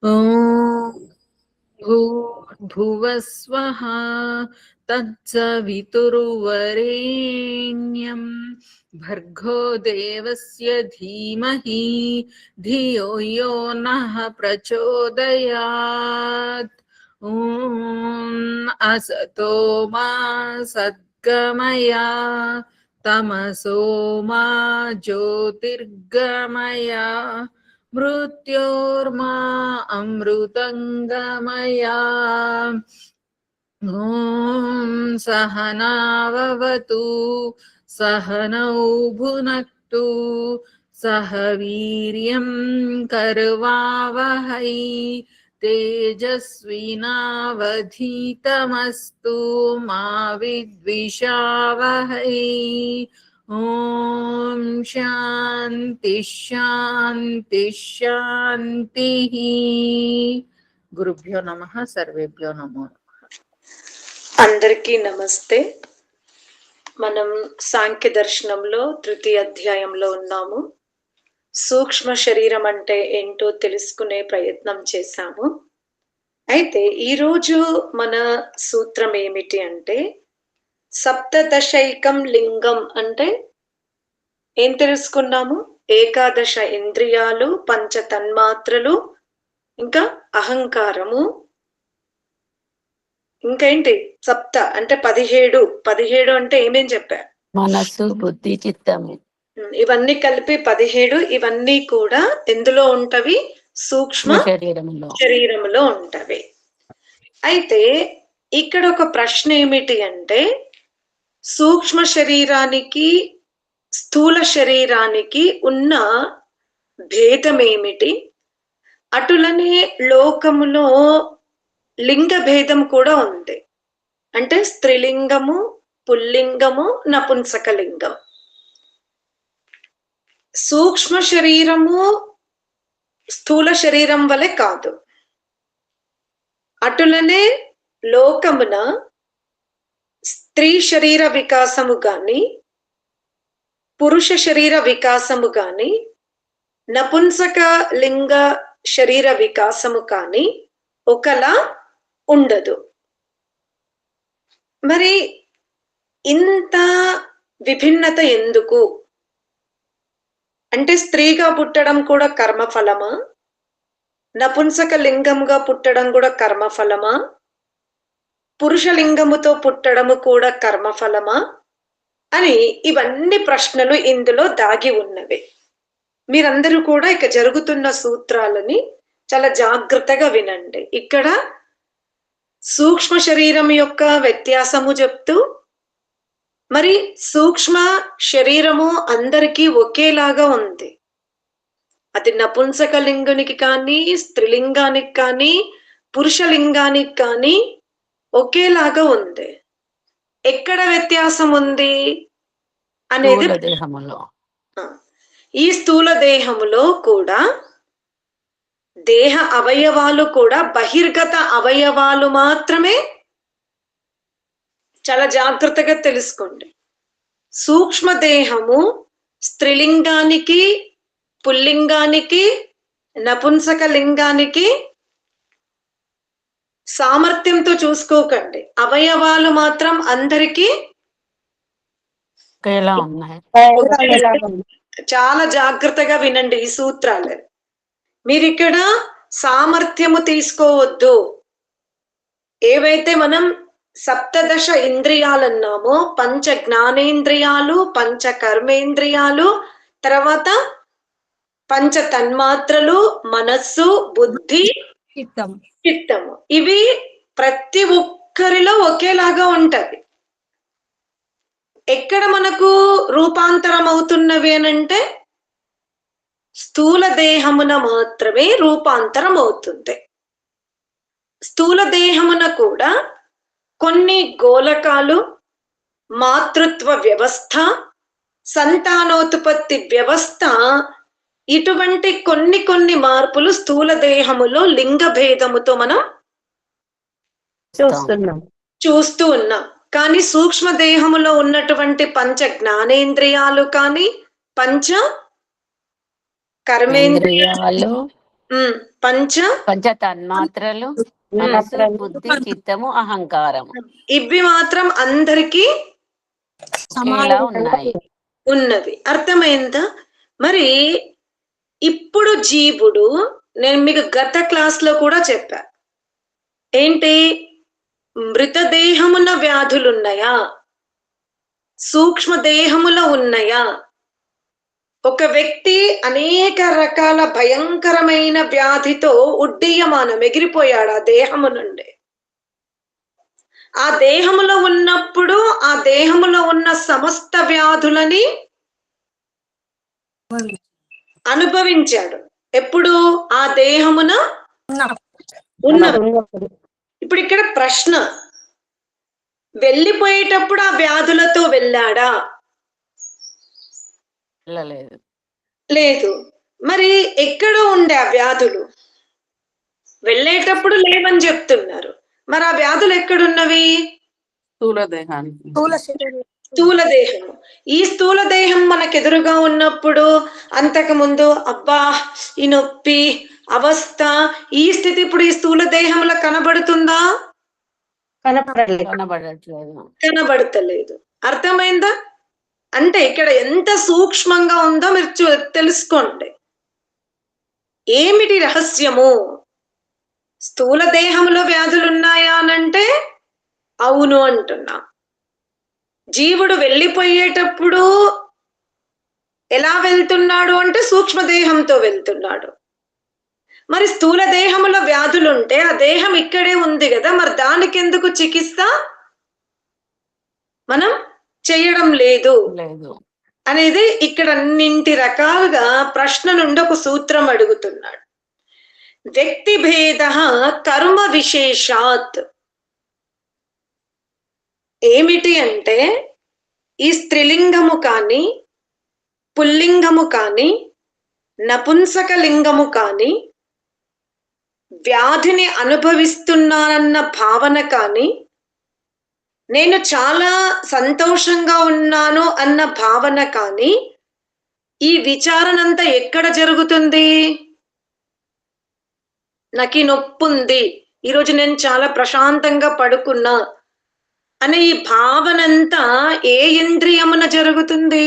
ఓం భూర్భువస్వః తత్సవితుర్వరేణ్యం భర్గో దేవస్య ధీమహి ధియో యో నః ప్రచోదయాత్. ఓం అసతో మా సద్గమయ తమసో మా జ్యోతిర్గమయ మృత్యోర్మా అమృతంగమయా. ఓం సహనావవతు సహనౌ భునక్తు సహ వీర్యం కర్వావహై తేజస్వినావధీతమస్తు మా విద్విషావహై. ఓం శాంతి శాంతి శాంతి. గురుభ్యో నమః. సర్వేభ్యో నమో. అందరికీ నమస్తే. మనం సాంఖ్య దర్శనంలో తృతీయ అధ్యాయంలో ఉన్నాము. సూక్ష్మ శరీరం అంటే ఏంటో తెలుసుకునే ప్రయత్నం చేశాము. అయితే ఈరోజు మన సూత్రం ఏమిటి అంటే, సప్తదశైకం లింగం అంటే ఏం తెలుసుకున్నాము? ఏకాదశ ఇంద్రియాలు, పంచ తన్మాత్రలు, ఇంకా అహంకారము, ఇంకేంటి సప్త అంటే 17. 17 అంటే ఏమేం చెప్పా? మనస్సు, బుద్ధి, చిత్తము. ఇవన్నీ కలిపి 17. ఇవన్నీ కూడా ఎందులో ఉంటవి? సూక్ష్మ శరీరంలో ఉంటవి. అయితే ఇక్కడ ఒక ప్రశ్న ఏమిటి అంటే, సూక్ష్మ శరీరానికి స్థూల శరీరానికి ఉన్న భేదం ఏమిటి? అటులనే లోకములో లింగ భేదం కూడా ఉంది. అంటే స్త్రీలింగము, పుల్లింగము, నపుంసకలింగం. సూక్ష్మ శరీరము స్థూల శరీరం వలె కాదు. అటులనే లోకమున స్త్రీ శరీర వికాసము గాని, పురుష శరీర వికాసము గాని, నపుంసక లింగ శరీర వికాసము కానీ ఒకలా ఉండదు. మరి ఇంత విభిన్నత ఎందుకు అంటే, స్త్రీగా పుట్టడం కూడా కర్మఫలమా? నపుంసక లింగముగా పుట్టడం కూడా కర్మఫలమా? పురుష లింగముతో పుట్టడము కూడా కర్మఫలమా అని ఇవన్నీ ప్రశ్నలు ఇందులో దాగి ఉన్నవి. మీరందరూ కూడా ఇక జరుగుతున్న సూత్రాలని చాలా జాగ్రత్తగా వినండి. ఇక్కడ సూక్ష్మ శరీరం యొక్క వ్యత్యాసము చెప్తూ, మరి సూక్ష్మ శరీరము అందరికీ ఒకేలాగా ఉంది. అది నపుంసక లింగానికి కానీ, స్త్రీలింగానికి కానీ, పురుషలింగానికి కానీ ఒకేలాగా ఉంది. ఎక్కడ వ్యత్యాసం ఉంది అనేది, ఈ స్థూల దేహములో కూడా దేహ అవయవాలు కూడా బహిర్గత అవయవాలు మాత్రమే. చాలా జాగ్రత్తగా తెలుసుకోండి. సూక్ష్మ దేహము స్త్రీలింగానికి, పుల్లింగానికి, నపుంసక లింగానికి సామర్థ్యంతో చూసుకోకండి. అవయవాలు మాత్రం అందరికీ చాలా జాగ్రత్తగా వినండి ఈ సూత్రాలు. మీరు ఇక్కడ సామర్థ్యము తీసుకోవద్దు. ఏవైతే మనం సప్తదశ ఇంద్రియాలు అన్నామో, పంచ జ్ఞానేంద్రియాలు, పంచ కర్మేంద్రియాలు, తర్వాత పంచ తన్మాత్రలు, మనస్సు, బుద్ధి, చిత్తము, ఇవి ప్రతి ఒక్కరిలో ఒకేలాగా ఉంటది. ఎక్కడ మనకు రూపాంతరం అవుతున్నవి అనంటే, స్థూల దేహమున మాత్రమే రూపాంతరం అవుతుంది. స్థూల దేహమున కూడా కొన్ని గోలకాలు, మాతృత్వ వ్యవస్థ, సంతానోత్పత్తి వ్యవస్థ ఇటువంటి కొన్ని మార్పులు స్థూల దేహములో లింగ భేదముతో మనం చూస్తూ ఉన్నాం. కానీ సూక్ష్మ దేహములో ఉన్నటువంటి పంచ జ్ఞానేంద్రియాలు కానీ పంచ కర్మేంద్రియాలు, పంచ తన్మాత్రలు, మనసు, బుద్ధి, చిత్తము, అహంకారం, ఇవి మాత్రం అందరికీ ఉన్నది. అర్థమైందా? మరి ఇప్పుడు జీవుడు, నేను మీకు గత క్లాస్ లో కూడా చెప్పా, ఏంటి మృతదేహమున వ్యాధులున్నాయా, సూక్ష్మ దేహముల ఉన్నాయా? ఒక వ్యక్తి అనేక రకాల భయంకరమైన వ్యాధితో ఉడ్డీయమానం ఎగిరిపోయాడు ఆ దేహము నుండి. ఆ దేహములో ఉన్నప్పుడు ఆ దేహములో ఉన్న సమస్త వ్యాధులని అనుభవించాడు. ఎప్పుడు? ఆ దేహమున ఉన్నప్పుడు. ఇప్పుడు ఇక్కడ ప్రశ్న, వెళ్ళిపోయేటప్పుడు ఆ వ్యాధులతో వెళ్ళాడా? లేదు. మరి ఎక్కడ ఉండే ఆ వ్యాధులు? వెళ్ళేటప్పుడు లేవని చెప్తున్నారు. మరి ఆ వ్యాధులు ఎక్కడున్నవి? స్థూల దేహానికి. స్థూల దేహం. ఈ స్థూల దేహం మనకెదురుగా ఉన్నప్పుడు అంతకు ముందు అబ్బా ఈ నొప్పి అవస్థ, ఈ స్థితి ఇప్పుడు ఈ స్థూల దేహంలో కనబడుతుందా? కనబడతలేదు. అర్థమైందా? అంటే ఇక్కడ ఎంత సూక్ష్మంగా ఉందో మీరు తెలుసుకోండి. ఏమిటి రహస్యము? స్థూల దేహంలో వ్యాధులు ఉన్నాయా అనంటే అవును అంటున్నా. జీవుడు వెళ్ళిపోయేటప్పుడు ఎలా వెళ్తున్నాడు అంటే సూక్ష్మదేహంతో వెళ్తున్నాడు. మరి స్థూల దేహంలో వ్యాధులుంటే ఆ దేహం ఇక్కడే ఉంది కదా, మరి దానికి ఎందుకు చికిత్స మనం చేయడం లేదు అనేది ఇక్కడ అన్నింటి రకాలుగా ప్రశ్న నుండి ఒక సూత్రం అడుగుతున్నాడు. వ్యక్తి భేద కర్మ విశేషాత్. ఏమిటి అంటే ఈ స్త్రీలింగము కానీ పుల్లింగము కానీ నపుంసక లింగము కానీ వ్యాధిని అనుభవిస్తున్నానన్న భావన కానీ, నేను చాలా సంతోషంగా ఉన్నాను అన్న భావన కానీ, ఈ విచారణ అంతా ఎక్కడ జరుగుతుంది? నాకు ఈ నొప్పి ఉంది, ఈరోజు నేను చాలా ప్రశాంతంగా పడుకున్నా అనే ఈ భావనంతా ఏ ఇంద్రియమున జరుగుతుంది?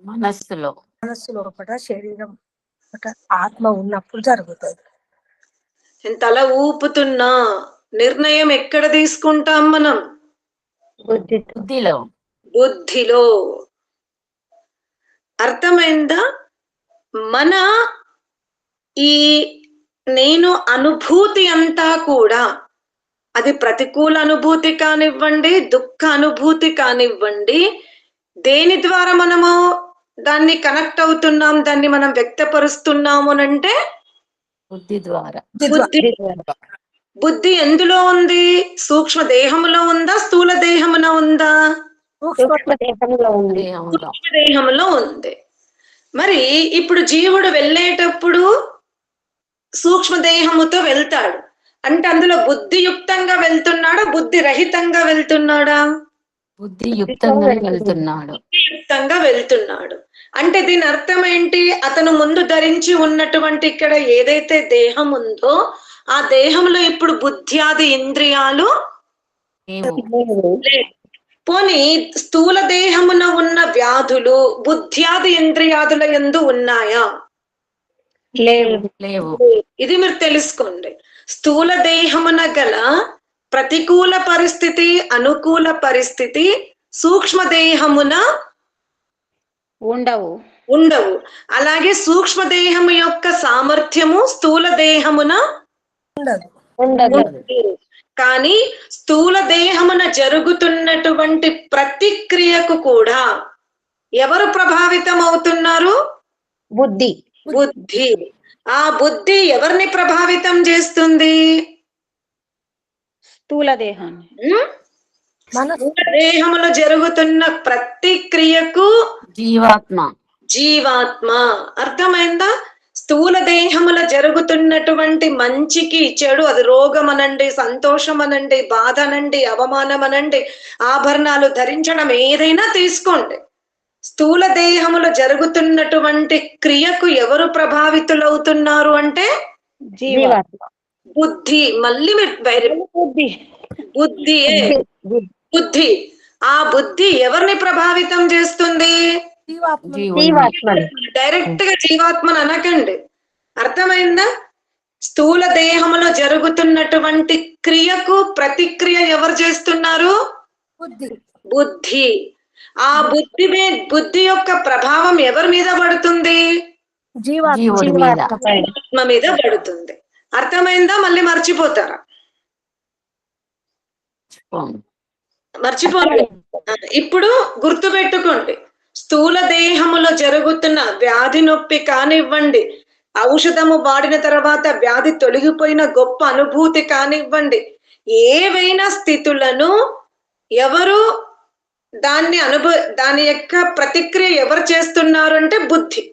మనస్సులో. మనస్సులో ఒకట, శరీరం ఒకట, ఆత్మ ఉన్నప్పుడు జరుగుతుంది. నేను తల ఊపుతున్నా నిర్ణయం ఎక్కడ తీసుకుంటాం మనం? బుద్ధిలో. అర్థమైందా? మన ఈ నేను అనుభూతి అంతా కూడా, అది ప్రతికూల అనుభూతి కానివ్వండి, దుఃఖ అనుభూతి కానివ్వండి, దేని ద్వారా మనము దాన్ని కనెక్ట్ అవుతున్నాం, దాన్ని మనం వ్యక్తపరుస్తున్నాము అంటే బుద్ధి ద్వారా. బుద్ధి ఎందులో ఉంది? సూక్ష్మ దేహములో ఉందా, స్థూల దేహమున ఉందా? సూక్ష్మ దేహంలో ఉంది. సూక్ష్మ దేహంలో ఉంది. మరి ఇప్పుడు జీవుడు వెళ్ళేటప్పుడు సూక్ష్మ దేహముతో వెళ్తాడు అంటే అందులో బుద్ధియుక్తంగా వెళ్తున్నాడా, బుద్ధి రహితంగా వెళ్తున్నాడా? బుద్ధియుక్తంగా వెళ్తున్నాడు. బుద్ధియుక్తంగా వెళ్తున్నాడు. అంటే దీని అర్థం ఏంటి? అతను ముందు ధరించి ఉన్నటువంటి ఇక్కడ ఏదైతే దేహం ఉందో ఆ దేహంలో ఇప్పుడు బుద్ధ్యాది ఇంద్రియాలు పోనీ స్థూల దేహమున ఉన్న వ్యాధులు బుద్ధ్యాది ఇంద్రియాదుల యందు ఉన్నాయా? లేవు. ఇది మీరు తెలుసుకోండి. స్థూల దేహమున గల ప్రతికూల పరిస్థితి, అనుకూల పరిస్థితి సూక్ష్మ దేహమున ఉండవు. అలాగే సూక్ష్మ దేహము యొక్క సామర్థ్యము స్థూల దేహమున ఉండదు. కానీ స్థూల దేహమున జరుగుతున్నటువంటి ప్రతిక్రియకు కూడా ఎవరు ప్రభావితం అవుతున్నారు? బుద్ధి. ఆ బుద్ధి ఎవరిని ప్రభావితం చేస్తుంది? స్థూల దేహాన్ని. స్థూల దేహములో జరుగుతున్న ప్రతిక్రియకు జీవాత్మ. జీవాత్మ. అర్థమైందా? స్థూల దేహముల జరుగుతున్నటువంటి మంచికి చెడు, అది రోగం అనండి, సంతోషం అనండి, బాధ అనండి, అవమానం అనండి, ఆభరణాలు ధరించడం, ఏదైనా తీసుకోండి. స్థూల దేహములో జరుగుతున్నటువంటి క్రియకు ఎవరు ప్రభావితులవుతున్నారు అంటే జీవాత్మ. బుద్ధి. మళ్ళీ మీరు బుద్ధియే. బుద్ధి. ఆ బుద్ధి ఎవరిని ప్రభావితం చేస్తుంది? జీవాత్మ. డైరెక్ట్ గా జీవాత్మను అనకండి. అర్థమైందా? స్థూల దేహములో జరుగుతున్నటువంటి క్రియకు ప్రతిక్రియ ఎవరు చేస్తున్నారు? బుద్ధి. ఆ బుద్ధి యొక్క ప్రభావం ఎవరి మీద పడుతుంది? జీవుడి మీద. ఆత్మ మీద పడుతుంది. అర్థమైందా? మళ్ళీ మర్చిపోతారా? మర్చిపోలేదు. ఇప్పుడు గుర్తు పెట్టుకోండి, స్థూల దేహములో జరుగుతున్న వ్యాధి నొప్పి కానివ్వండి, ఔషధము వాడిన తర్వాత వ్యాధి తొలగిపోయిన గొప్ప అనుభూతి కానివ్వండి, ఏవైనా స్థితులను ఎవరు దాని యొక్క ప్రతిక్రియ ఎవరు చేస్తున్నారు అంటే బుద్ధి.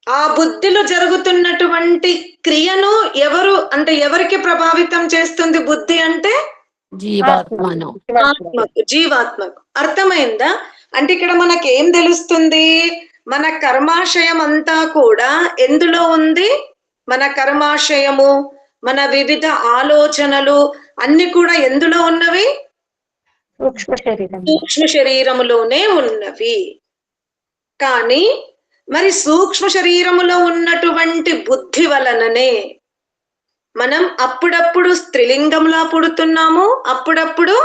ఆ బుద్ధిలో జరుగుతున్నటువంటి క్రియను ఎవరు అంటే ఎవరికి ప్రభావితం చేస్తుంది బుద్ధి అంటే? జీవాత్మను. ఆత్మకు, జీవాత్మకు. అర్థమైందా? అంటే ఇక్కడ మనకి ఏం తెలుస్తుంది? మన కర్మాశయం అంతా కూడా ఎందులో ఉంది? మన కర్మాశయము, మన వివిధ ఆలోచనలు అన్ని కూడా ఎందులో ఉన్నవి? సూక్ష్మ శరీరములోనే ఉన్నవి. కానీ మరి సూక్ష్మ శరీరములో ఉన్నటువంటి బుద్ధి వలననే మనం అప్పుడప్పుడు స్త్రీలింగంలా పుడుతున్నాము, అప్పుడప్పుడు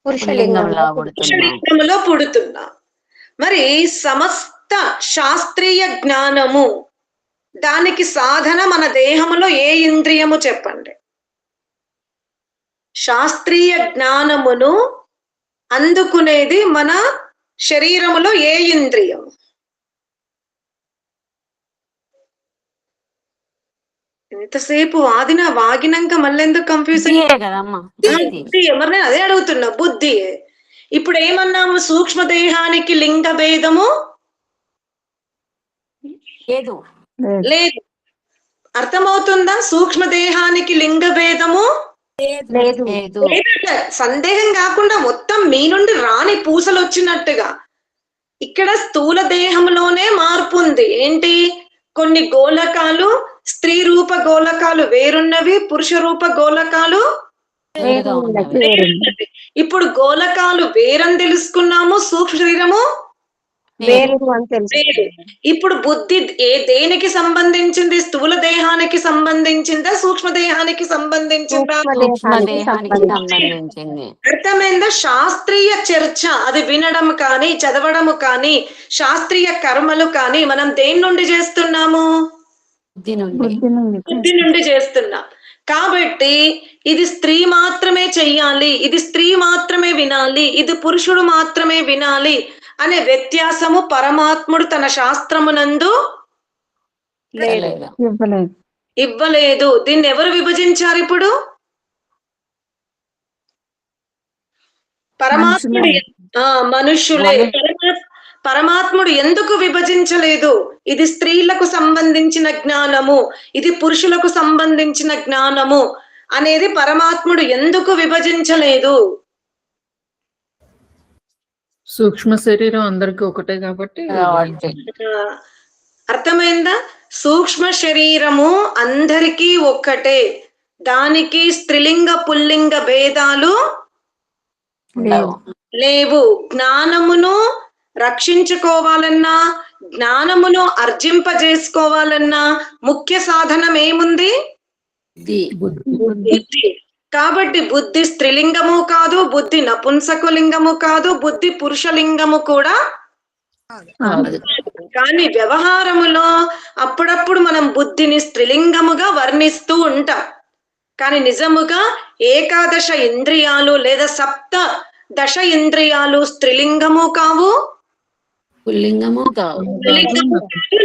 పురుషలింగంలో పుడుతున్నాం. మరి సమస్త శాస్త్రీయ జ్ఞానము, దానికి సాధన మన దేహములో ఏ ఇంద్రియము చెప్పండి? శాస్త్రీయ జ్ఞానమును అందుకునేది మన శరీరములో ఏ ఇంద్రియం? ఎంతసేపు వాగినాక మళ్ళెందుకు కన్ఫ్యూజన్? ఎవరిని అదే అడుగుతున్నా. బుద్ధి. ఇప్పుడు ఏమన్నాము? సూక్ష్మ దేహానికి లింగ భేదము లేదు. అర్థమవుతుందా? సూక్ష్మ దేహానికి లింగ భేదము లేదు. సందేహం కాకుండా మొత్తం మీ నుండి రాని పూసలు వచ్చినట్టుగా ఇక్కడ స్థూల దేహంలోనే మార్పు ఉంది. ఏంటి? కొన్ని గోళకాలు, స్త్రీ రూప గోళకాలు వేరున్నవి, పురుష రూప గోళకాలు ఇప్పుడు గోళకాలు వేరని తెలుసుకున్నాము, సూక్ష్మ శరీరము వేరు. ఇప్పుడు బుద్ధి దేనికి సంబంధించింది? స్థూల దేహానికి సంబంధించిందా, సూక్ష్మ దేహానికి సంబంధించిందా? అర్థమైందా? శాస్త్రీయ చర్చ అది వినడం కానీ, చదవడము కానీ, శాస్త్రీయ కర్మలు కానీ మనం దేని నుండి చేస్తున్నాము? బుద్ధి నుండి చేస్తున్నాం. కాబట్టి ఇది స్త్రీ మాత్రమే చెయ్యాలి, ఇది స్త్రీ మాత్రమే వినాలి, ఇది పురుషుడు మాత్రమే వినాలి అనే వ్యత్యాసము పరమాత్ముడు తన శాస్త్రమునందు ఇవ్వలేదు. దీన్ని ఎవరు విభజించారు? ఇప్పుడు పరమాత్ముడు. మనుష్యులే. పరమాత్ముడు ఎందుకు విభజించలేదు? ఇది స్త్రీలకు సంబంధించిన జ్ఞానము, ఇది పురుషులకు సంబంధించిన జ్ఞానము అనేది పరమాత్ముడు ఎందుకు విభజించలేదు? సూక్ష్మ శరీరం అందరికి ఒకటే కాబట్టి. అర్థమైందా? సూక్ష్మ శరీరము అందరికీ ఒక్కటే, దానికి స్త్రీలింగ పుల్లింగ భేదాలు లేవు. జ్ఞానమును రక్షించుకోవాలన్నా, జ్ఞానమును అర్జింపజేసుకోవాలన్నా ముఖ్య సాధనం ఏముంది? బుద్ధి. కాబట్టి బుద్ధి స్త్రీలింగము కాదు, బుద్ధి నపుంసకలింగము కాదు, బుద్ధి పురుషలింగము కూడా కానీ వ్యవహారములో అప్పుడప్పుడు మనం బుద్ధిని స్త్రీలింగముగా వర్ణిస్తూ ఉంటాం. కానీ నిజముగా ఏకాదశ ఇంద్రియాలు లేదా సప్త దశ ఇంద్రియాలు స్త్రీలింగము కావు, పుల్లింగము కాదు,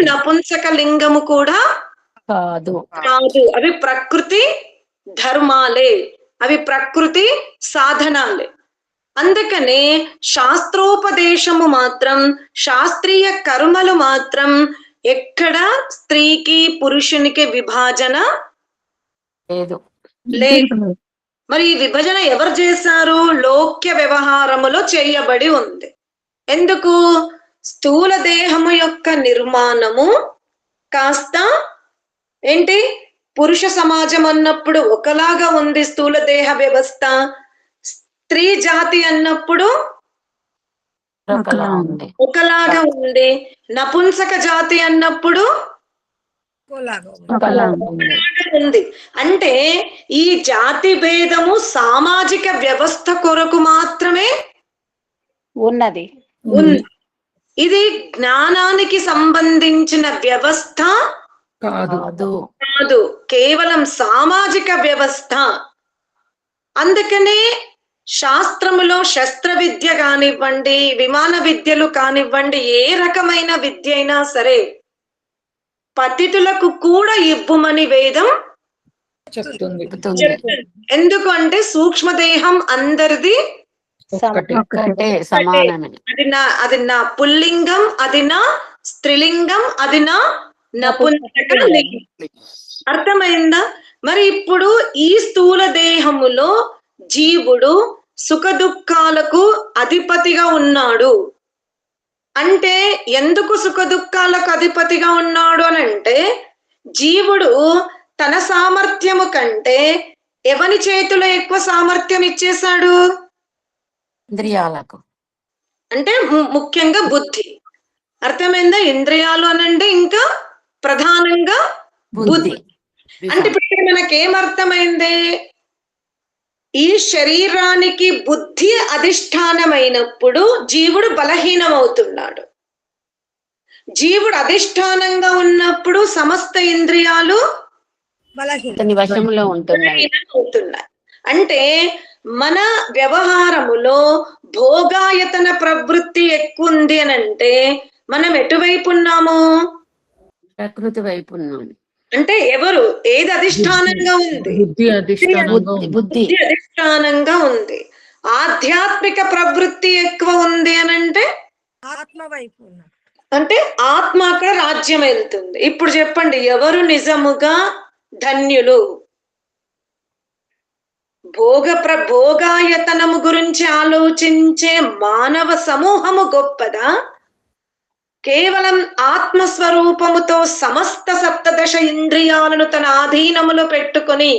నపుంసక లింగము కూడా కాదు. అవి ప్రకృతి ధర్మాలే, అవి ప్రకృతి సాధనాలే. అందుకనే శాస్త్రోపదేశము మాత్రం, శాస్త్రీయ కర్మలు మాత్రం ఎక్కడ స్త్రీకి పురుషునికి విభాజన లేదు. లేదు. మరి ఈ విభజన ఎవరు చేశారు? లోక్య వ్యవహారములో చేయబడి ఉంది. ఎందుకు? స్థూల దేహము యొక్క నిర్మాణము కాస్త ఏంటి, పురుష సమాజం అన్నప్పుడు ఒకలాగా ఉంది స్థూల దేహ వ్యవస్థ, స్త్రీ జాతి అన్నప్పుడు ఒకలాగా ఉంది, నపుంసక జాతి అన్నప్పుడు ఉంది. అంటే ఈ జాతి భేదము సామాజిక వ్యవస్థ కొరకు మాత్రమే ఉన్నది. ఇది జ్ఞానానికి సంబంధించిన వ్యవస్థ కాదు, కేవలం సామాజిక వ్యవస్థ. అందుకనే శాస్త్రములో శస్త్ర విద్య కానివ్వండి, విమాన విద్యలు కానివ్వండి, ఏ రకమైన విద్య అయినా సరే పతితులకు కూడా ఇవ్వమని వేదం చెప్తుంది. ఎందుకు అంటే సూక్ష్మదేహం అందరిది సమానమే. అది నా పుల్లింగం, అది నా స్త్రీలింగం, అది నా నపుంసక లింగం. అర్థమైందా? మరి ఇప్పుడు ఈ స్థూల దేహములో జీవుడు సుఖ దుఃఖాలకు అధిపతిగా ఉన్నాడు. అంటే ఎందుకు సుఖ దుఃఖాలకు అధిపతిగా ఉన్నాడు అని అంటే, జీవుడు తన సామర్థ్యము కంటే ఎవని చేతిలో ఎక్కువ సామర్థ్యం ఇచ్చేశాడు? ఇంద్రియాలకు. అంటే ముఖ్యంగా బుద్ధి. అర్థమైందా? ఇంద్రియాలు అనంటే ఇంకా ప్రధానంగా బుద్ధి. అంటే ఇప్పుడు మనకేమర్థమైంది? ఈ శరీరానికి బుద్ధి అధిష్టానమైనప్పుడు జీవుడు బలహీనమవుతున్నాడు. జీవుడు అధిష్టానంగా ఉన్నప్పుడు సమస్త ఇంద్రియాలు వశంలో ఉంటున్నాయి. అంటే మన వ్యవహారములో భోగాయతన ప్రవృత్తి ఎక్కువ ఉంది అని అంటే మనం ఎటువైపు ఉన్నాము? ప్రకృతి వైపు ఉన్నాము. అంటే ఎవరు ఏది అధిష్టానంగా ఉంది? బుద్ధి అధిష్టానంగా ఉంది. ఆధ్యాత్మిక ప్రవృత్తి ఎక్కువ ఉంది అని అంటే ఆత్మ వైపు అంటే ఆత్మ అక్కడ రాజ్యం వెళ్తుంది. ఇప్పుడు చెప్పండి, ఎవరు నిజముగా ధన్యులు? భోగాయతనము గురించి ఆలోచించే మానవ సమూహము గొప్పదా? కేవలం ఆత్మస్వరూపముతో సమస్త సప్తదశ ఇంద్రియాలను తన ఆధీనములో పెట్టుకొని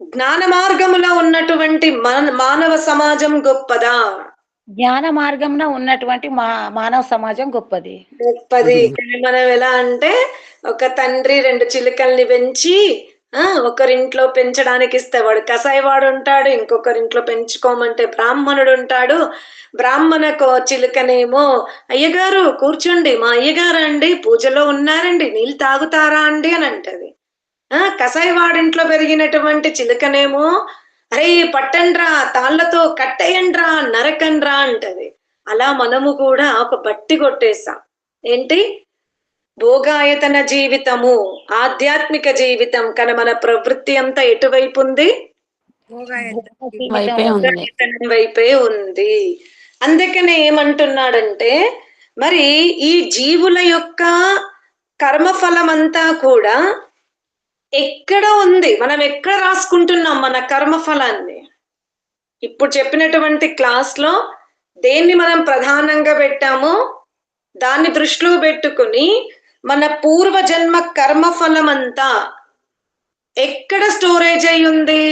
జ్ఞాన మార్గములో ఉన్నటువంటి మానవ సమాజం గొప్పదా? జ్ఞాన మార్గంలో ఉన్నటువంటి మానవ సమాజం గొప్పది. కానీ మనం ఎలా అంటే, ఒక తండ్రి 2 చిలుకల్ని పెంచి ఒకరింట్లో పెంచడానికి ఇస్తే వాడు కసాయివాడు ఉంటాడు, ఇంకొకరింట్లో పెంచుకోమంటే బ్రాహ్మణుడు ఉంటాడు. బ్రాహ్మణ చిలుకనేమో, అయ్యగారు కూర్చోండి, మా అయ్యగారు అండి పూజలో ఉన్నారండి, నీళ్ళు తాగుతారా అండి అని అంటది. కసాయివాడింట్లో పెరిగినటువంటి చిలుకనేమో, అరే పట్టండ్రా, తాళ్లతో కట్టేయండ్రా, నరకండ్రా అంటది. అలా మనము కూడా ఒక బట్టి కొట్టేసాం. ఏంటి? భోగాయతన జీవితము, ఆధ్యాత్మిక జీవితం. కానీ మన ప్రవృత్తి అంతా ఎటువైపు ఉంది? వైపే ఉంది. అందుకనే ఏమంటున్నాడంటే, మరి ఈ జీవుల యొక్క కర్మఫలం అంతా కూడా ఎక్కడ ఉంది? మనం ఎక్కడ రాసుకుంటున్నాం మన కర్మఫలాన్ని? ఇప్పుడు చెప్పినటువంటి క్లాస్ లో దేన్ని మనం ప్రధానంగా పెట్టామో దాన్ని దృష్టిలో పెట్టుకుని మన పూర్వజన్మ కర్మఫలం అంతా ఎక్కడ స్టోరేజ్ అయి ఉంది?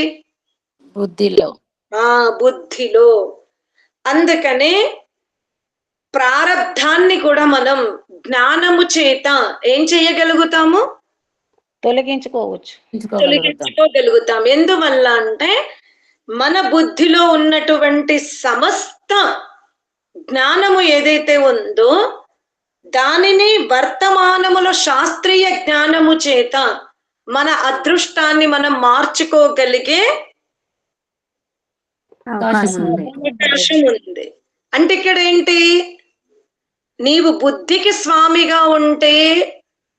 బుద్ధిలో. బుద్ధిలో. అందుకనే ప్రారబ్ధాన్ని కూడా మనం జ్ఞానము చేత ఏం చేయగలుగుతాము? తొలగించుకోగలుగుతాం. ఎందువల్ల అంటే మన బుద్ధిలో ఉన్నటువంటి సమస్త జ్ఞానము ఏదైతే ఉందో దానిని వర్తమానములో శాస్త్రీయ జ్ఞానము చేత మన అదృష్టాన్ని మనం మార్చుకోగలిగే అవకాశం ఉంది. అంటే ఇక్కడ ఏంటి? నీవు బుద్ధికి స్వామిగా ఉంటే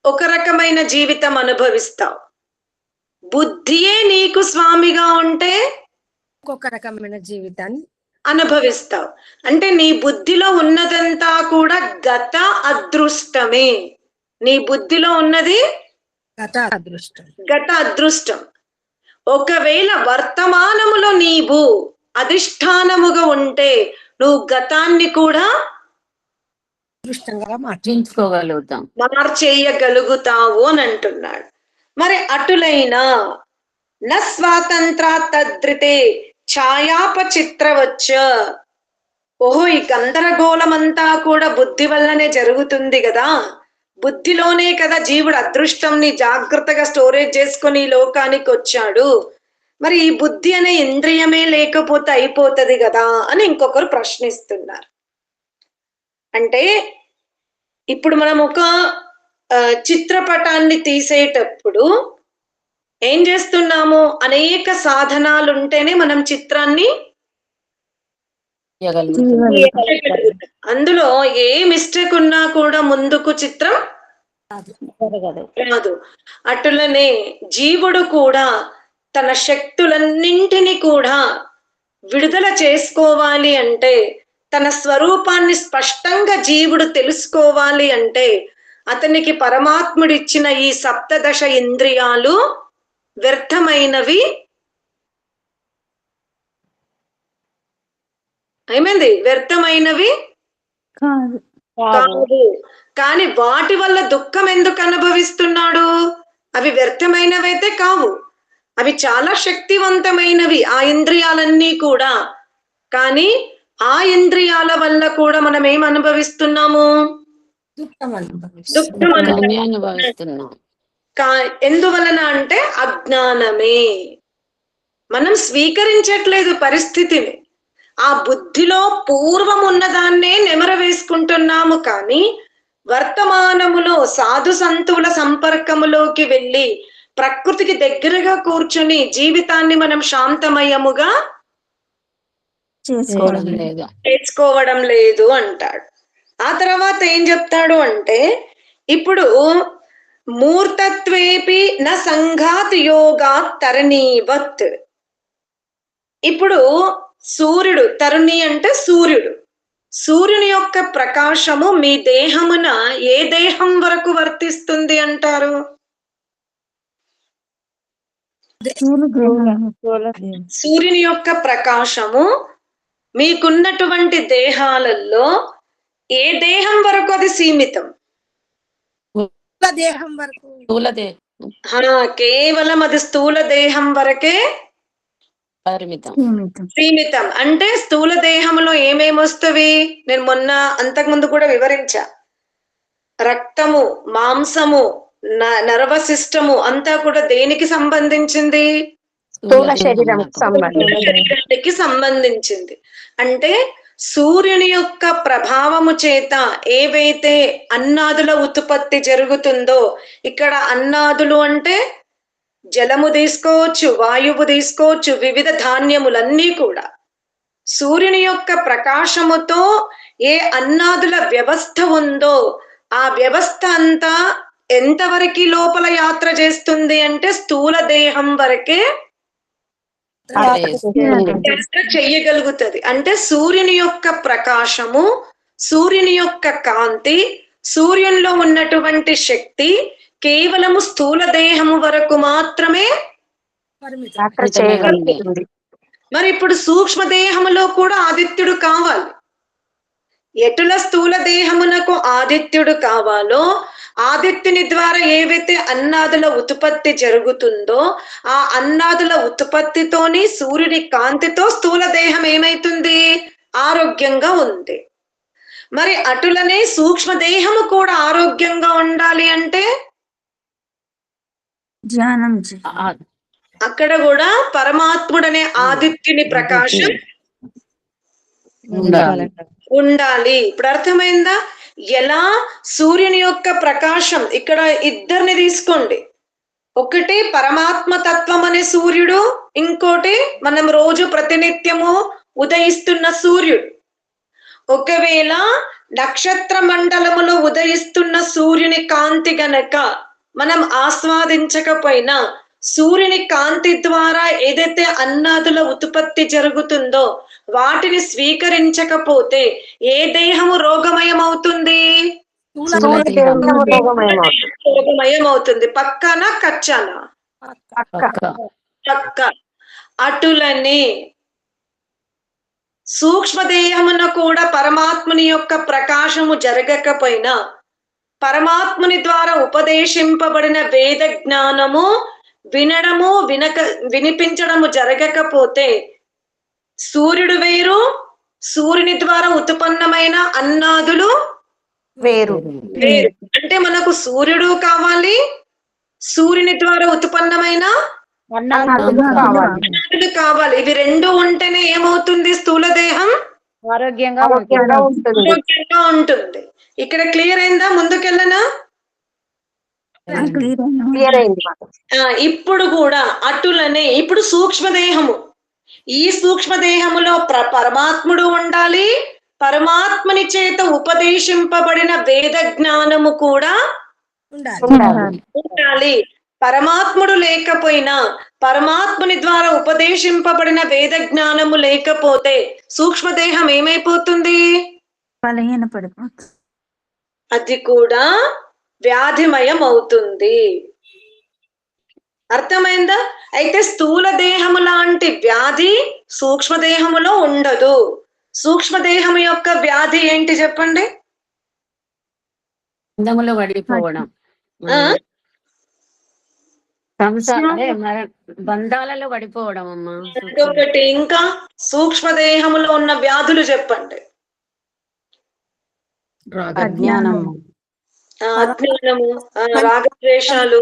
ఒక రకమైన జీవితం అనుభవిస్తావు, బుద్ధియే నీకు స్వామిగా ఉంటే ఇంకొక రకమైన జీవితాన్ని అనుభవిస్తావు. అంటే నీ బుద్ధిలో ఉన్నదంతా కూడా గత అదృష్టమే. నీ బుద్ధిలో ఉన్నది గత అదృష్టం. గత అదృష్టం. ఒకవేళ వర్తమానములో నీవు అధిష్టానముగా ఉంటే నువ్వు గతాన్ని కూడా అదృష్టంగా మార్చుకోగలుగుతాం. మార్చేయగలుగుతావు అని అంటున్నాడు. మరి అటులైనా న స్వాతంత్ర తద్రితే ఛాయాపచిత్రవచ్చ. ఓహో, ఈ గందరగోళమంతా కూడా బుద్ధి వల్లనే జరుగుతుంది కదా, బుద్ధిలోనే కదా జీవుడు అదృష్టంని జాగ్రత్తగా స్టోరేజ్ చేసుకొని ఈ లోకానికి వచ్చాడు. మరి ఈ బుద్ధి అనే ఇంద్రియమే లేకపోతే అయిపోతది కదా అని ఇంకొకరు ప్రశ్నిస్తున్నారు. అంటే ఇప్పుడు మనం ఒక చిత్రపటాన్ని తీసేటప్పుడు ఏం చేస్తున్నాము, అనేక సాధనాలు ఉంటేనే మనం చిత్రాన్ని అందులో ఏ మిస్టేక్ ఉన్నా కూడా ముందుకు చిత్రం రాదు. అటులనే జీవుడు కూడా తన శక్తులన్నింటినీ కూడా విడుదల చేసుకోవాలి అంటే, తన స్వరూపాన్ని స్పష్టంగా జీవుడు తెలుసుకోవాలి అంటే అతనికి పరమాత్ముడిచ్చిన ఈ సప్తదశ ఇంద్రియాలు వ్యర్థమైనవి. ఏమైంది? వ్యర్థమైనవి కాదు. కానీ వాటి వల్ల దుఃఖం ఎందుకు అనుభవిస్తున్నాడు? అవి వ్యర్థమైనవైతే కావు, అవి చాలా శక్తివంతమైనవి ఆ ఇంద్రియాలన్నీ కూడా. కానీ ఆ ఇంద్రియాల వల్ల కూడా మనం ఏం అనుభవిస్తున్నాము? దుఃఖం అనుభవిస్తున్నాం. ఎందువలన అంటే అజ్ఞానమే. మనం స్వీకరించట్లేదు పరిస్థితిని. ఆ బుద్ధిలో పూర్వం ఉన్నదాన్నే నెమర వేసుకుంటున్నాము. కానీ వర్తమానములో సాధు సంతువుల సంపర్కములోకి వెళ్ళి ప్రకృతికి దగ్గరగా కూర్చుని జీవితాన్ని మనం శాంతమయముగా చేసుకోవడం లేదు అంటాడు. ఆ తర్వాత ఏం చెప్తాడు అంటే, ఇప్పుడు మూర్తత్వేపి న సంఘాత్ యోగాత్ తరణీవత్. ఇప్పుడు సూర్యుడు, తరుణి అంటే సూర్యుడు, సూర్యుని యొక్క ప్రకాశము మీ దేహమున ఏ దేహం వరకు వర్తిస్తుంది అంటారు? సూర్యుని యొక్క ప్రకాశము మీకున్నటువంటి దేహాలలో ఏ దేహం వరకు అది సీమితం? దేహం వరకు. కేవలం అది స్థూల దేహం వరకే సీమితం. అంటే స్థూల దేహంలో ఏమేమి వస్తవి? నేను మొన్న అంతకుముందు కూడా వివరించా. రక్తము, మాంసము, నర్వస్ సిస్టము అంతా కూడా దేనికి సంబంధించింది? శరీరానికి సంబంధించింది. అంటే సూర్యుని యొక్క ప్రభావము చేత ఏవైతే అన్నాదుల ఉత్పత్తి జరుగుతుందో, ఇక్కడ అన్నాదులు అంటే జలము తీసుకోవచ్చు, వాయువు తీసుకోవచ్చు, వివిధ ధాన్యములన్నీ కూడా సూర్యుని యొక్క ప్రకాశముతో ఏ అన్నాదుల వ్యవస్థ ఉందో ఆ వ్యవస్థ అంతా ఎంతవరకు లోపల యాత్ర చేస్తుంది అంటే స్థూల దేహం వరకే చెయ్యగలుగుతుంది. అంటే సూర్యుని యొక్క ప్రకాశము, సూర్యుని యొక్క కాంతి, సూర్యునిలో ఉన్నటువంటి శక్తి కేవలము స్థూల దేహము వరకు మాత్రమే చేయగలుగుతుంది. మరి ఇప్పుడు సూక్ష్మ దేహములో కూడా ఆదిత్యుడు కావాలి. ఎటుల స్థూల దేహమునకు ఆదిత్యుడు కావాలో, ఆదిత్యుని ద్వారా ఏవైతే అన్నాదుల ఉత్పత్తి జరుగుతుందో ఆ అన్నాదుల ఉత్పత్తితోని సూర్యుని కాంతితో స్థూల దేహం ఏమైతుంది? ఆరోగ్యంగా ఉంది. మరి అటులనే సూక్ష్మ దేహము కూడా ఆరోగ్యంగా ఉండాలి అంటే ధ్యానం అక్కడ కూడా పరమాత్ముడనే ఆదిత్యుని ప్రకాశం ఉండాలి. ఇప్పుడు అర్థమైందా? ఎలా సూర్యుని యొక్క ప్రకాశం, ఇక్కడ ఇద్దరిని తీసుకోండి. ఒకటి పరమాత్మ తత్వం అనే సూర్యుడు, ఇంకోటి మనం రోజు ప్రతినిత్యము ఉదయిస్తున్న సూర్యుడు. ఒకవేళ నక్షత్ర మండలములో ఉదయిస్తున్న సూర్యుని కాంతి గనక మనం ఆస్వాదించకపోయినా సూర్యుని కాంతి ద్వారా ఏదైతే అన్నాదుల ఉత్పత్తి జరుగుతుందో వాటిని స్వీకరించకపోతే ఏ దేహము రోగమయం అవుతుంది? రోగమయం అవుతుంది. పక్కన కచ్చానా? పక్క. అటులని సూక్ష్మదేహమున కూడా పరమాత్ముని యొక్క ప్రకాశము జరగకపోయినా, పరమాత్ముని ద్వారా ఉపదేశింపబడిన వేద జ్ఞానము వినడము వినిపించడము జరగకపోతే, సూర్యుడు వేరు, సూర్యుని ద్వారా ఉత్పన్నమైన అన్నాదులు వేరు. అంటే మనకు సూర్యుడు కావాలి, సూర్యుని ద్వారా ఉత్పన్నమైన అన్నాదులు కావాలి. ఇవి రెండు ఉంటేనే ఏమవుతుంది? స్థూల దేహం ఆరోగ్యంగా ఉంటుంది. ఇక్కడ క్లియర్ అయిందా? ముందుకెళ్ళనా? ఇప్పుడు కూడా అటులనే ఇప్పుడు సూక్ష్మదేహము, ఈ సూక్ష్మదేహములో పరమాత్ముడు ఉండాలి, పరమాత్మని చేత ఉపదేశింపబడిన వేద జ్ఞానము కూడా ఉండాలి. పరమాత్ముడు లేకపోయినా, పరమాత్ముని ద్వారా ఉపదేశింపబడిన వేద జ్ఞానము లేకపోతే సూక్ష్మదేహం ఏమైపోతుంది? బలహీనపడిపోతుంది. అది కూడా వ్యాధిమయం అవుతుంది. అర్థమైందా? అయితే స్థూల దేహము లాంటి వ్యాధి సూక్ష్మదేహములో ఉండదు. సూక్ష్మదేహం యొక్క వ్యాధి ఏంటి చెప్పండి? బంధములో పడిపోవడం, బంధాలలో పడిపోవడం అమ్మా. ఒకటి ఇంకా సూక్ష్మదేహములో ఉన్న వ్యాధులు చెప్పండి. అజ్ఞానము, రాగద్వేషాలు.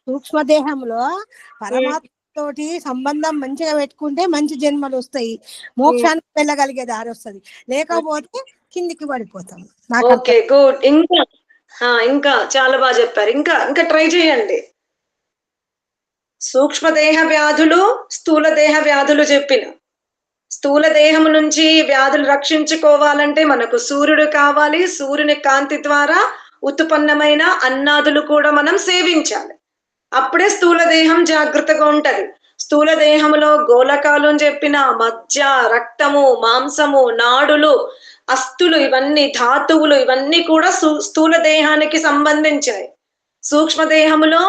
సూక్ష్మదేహంలో పరమాత్మ తోటి సంబంధం మంచిగా పెట్టుకుంటే మంచి జన్మలు వస్తాయి, మోక్షానికి వెళ్ళగలిగే దారి వస్తుంది. లేకపోతే కిందికి పడిపోతాం. Okay, good. ఇంకా చాలా బాగా చెప్పారు. ఇంకా ట్రై చేయండి. సూక్ష్మదేహ వ్యాధులు, స్థూల దేహ వ్యాధులు చెప్పిన. స్థూల దేహం నుంచి వ్యాధులు రక్షించుకోవాలంటే మనకు సూర్యుడు కావాలి, సూర్యుని కాంతి ద్వారా ఉత్పన్నమైన అన్నాదులు కూడా మనం సేవించాలి. అప్పుడే స్థూల దేహం జాగ్రత్తగా ఉంటది. స్థూల దేహంలో గోలకాలు అని చెప్పిన మజ్జ, రక్తము, మాంసము, నాడులు, అస్థులు, ఇవన్నీ ధాతువులు, ఇవన్నీ కూడా స్థూల దేహానికి సంబంధించాయి. సూక్ష్మదేహములో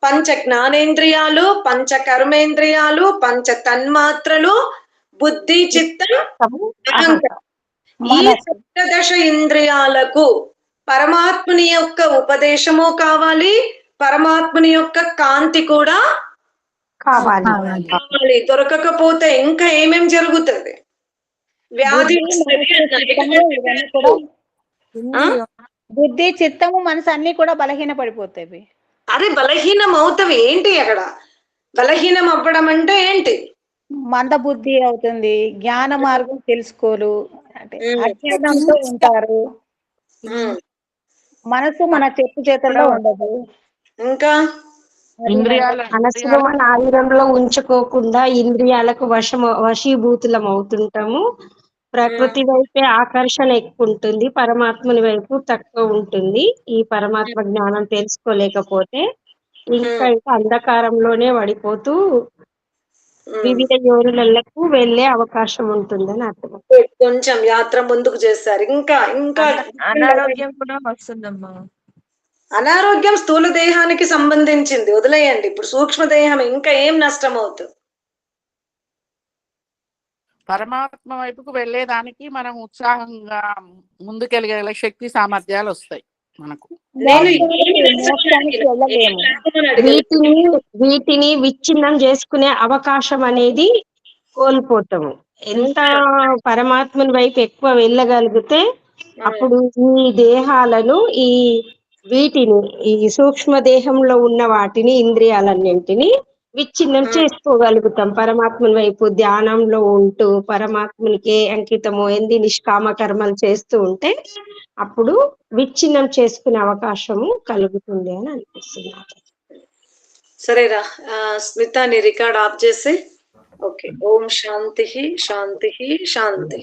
పంచ జ్ఞానేంద్రియాలు, పంచ కర్మేంద్రియాలు, పంచ తన్మాత్రలు, బుద్ధి, చిత్తం, అహంకారం. ఈ సప్తదశ ఇంద్రియాలకు పరమాత్ముని యొక్క ఉపదేశము కావాలి, పరమాత్ముని యొక్క కాంతి కూడా కావాలి. దొరకకపోతే ఇంకా ఏమేం జరుగుతుంది? వ్యాధి బుద్ధి, చిత్తము, మనసు అన్ని కూడా బలహీన పడిపోతాయి. అరే బలహీనం అవుతావి ఏంటి? అక్కడ బలహీనం అవ్వడం అంటే ఏంటి? మంద బుద్ధి అవుతుంది, జ్ఞాన మార్గం తెలుసుకోరు, అంటే అజ్ఞానంతో ఉంటారు, మనసు మన చేతుల్లో ఉండదు. ఇంకా మనసులో మన ఆయుధంలో ఉంచుకోకుండా ఇంద్రియాలకు వశీభూతులం అవుతుంటాము. ప్రకృతి వైపే ఆకర్షణ ఎక్కువ ఉంటుంది, పరమాత్మని వైపు తక్కువ ఉంటుంది. ఈ పరమాత్మ జ్ఞానం తెలుసుకోలేకపోతే ఇంకా అంధకారంలోనే పడిపోతూ వివిధ యోనులకు వెళ్లే అవకాశం ఉంటుందని అర్థం. కొంచెం యాత్ర ముందుకు చేస్తారు. ఇంకా అనారోగ్యం కూడా వస్తుందమ్మా. అనారోగ్యం స్థూల దేహానికి సంబంధించింది, వదిలేయండి. ఇప్పుడు సూక్ష్మ దేహం ఇంకా ఏం నష్టం అవుతుంది? పరమాత్మ వైపుకు వెళ్ళేదానికి మనం ఉత్సాహంగా ముందుకెళ్ళగల శక్తి సామర్థ్యాలు వస్తాయి మనకు. వీటిని విచ్ఛిన్నం చేసుకునే అవకాశం అనేది కోల్పోతాము. ఎంత పరమాత్మని వైపు ఎక్కువ వెళ్ళగలిగితే అప్పుడు ఈ దేహాలను ఈ సూక్ష్మ దేహంలో ఉన్న వాటిని, ఇంద్రియాలన్నింటినీ విచ్ఛిన్నం చేసుకోగలుగుతాం. పరమాత్మని వైపు ధ్యానంలో ఉంటూ పరమాత్మనికే అంకితము ఎంది నిష్కామ కర్మలు చేస్తూ ఉంటే అప్పుడు విచ్ఛిన్నం చేసుకునే అవకాశము కలుగుతుంది అని అనిపిస్తుంది. సరేరా స్మిత, నీ రికార్డ్ ఆఫ్ చేసి. ఓకే. ఓం శాంతి శాంతి శాంతి.